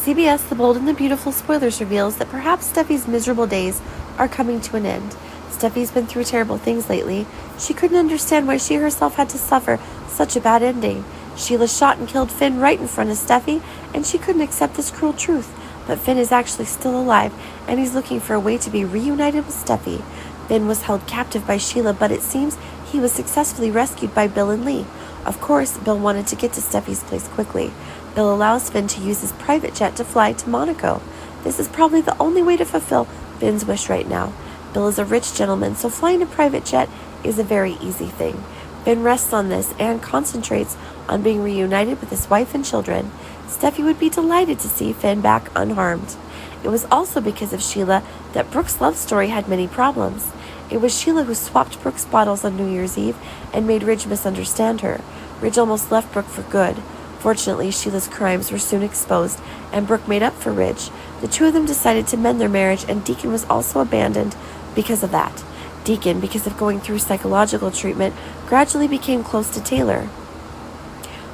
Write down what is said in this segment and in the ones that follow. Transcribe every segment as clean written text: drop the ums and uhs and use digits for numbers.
CBS The Bold and the Beautiful spoilers reveals that perhaps Steffi's miserable days are coming to an end. Steffi's been through terrible things lately. She couldn't understand why she herself had to suffer such a bad ending. Sheila shot and killed Finn right in front of Steffi, and she couldn't accept this cruel truth. But Finn is actually still alive, and he's looking for a way to be reunited with Steffi. Finn was held captive by Sheila, but it seems he was successfully rescued by Bill and Lee. Of course, Bill wanted to get to Steffi's place quickly. Bill allows Finn to use his private jet to fly to Monaco. This is probably the only way to fulfill Finn's wish right now. Bill is a rich gentleman, so flying a private jet is a very easy thing. Finn rests on this and concentrates on being reunited with his wife and children. Steffi would be delighted to see Finn back unharmed. It was also because of Sheila that Brooke's love story had many problems. It was Sheila who swapped Brooke's bottles on New Year's Eve and made Ridge misunderstand her. Ridge almost left Brooke for good. Fortunately, Sheila's crimes were soon exposed, and Brooke made up for Ridge. The two of them decided to mend their marriage, and Deacon was also abandoned because of that. Deacon, because of going through psychological treatment, gradually became close to Taylor.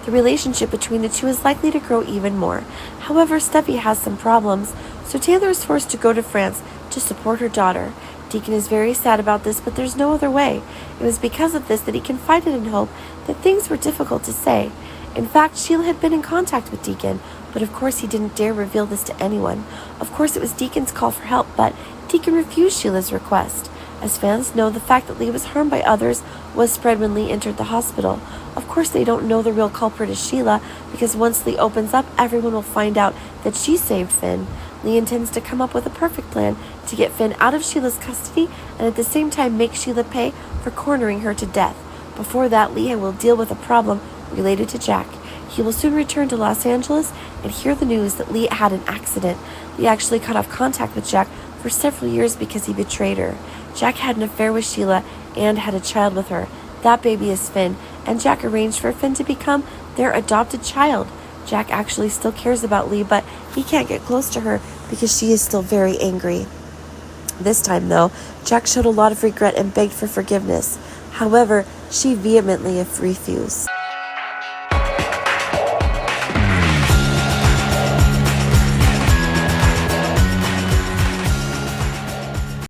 The relationship between the two is likely to grow even more. However, Steffi has some problems, so Taylor is forced to go to France to support her daughter. Deacon is very sad about this, but there's no other way. It was because of this that he confided in Hope that things were difficult to say. In fact, Sheila had been in contact with Deacon, but of course he didn't dare reveal this to anyone. Of course it was Deacon's call for help, but Deacon refused Sheila's request. As fans know, the fact that Lee was harmed by others was spread when Lee entered the hospital. Of course they don't know the real culprit is Sheila, because once Lee opens up, everyone will find out that she saved Finn. Lee intends to come up with a perfect plan to get Finn out of Sheila's custody and at the same time make Sheila pay for cornering her to death. Before that, Lee will deal with a problem related to Jack. He will soon return to Los Angeles and hear the news that Lee had an accident. Lee actually cut off contact with Jack for several years because he betrayed her. Jack had an affair with Sheila and had a child with her. That baby is Finn, and Jack arranged for Finn to become their adopted child. Jack actually still cares about Lee, but he can't get close to her because she is still very angry. This time, though, Jack showed a lot of regret and begged for forgiveness. However, she vehemently refused.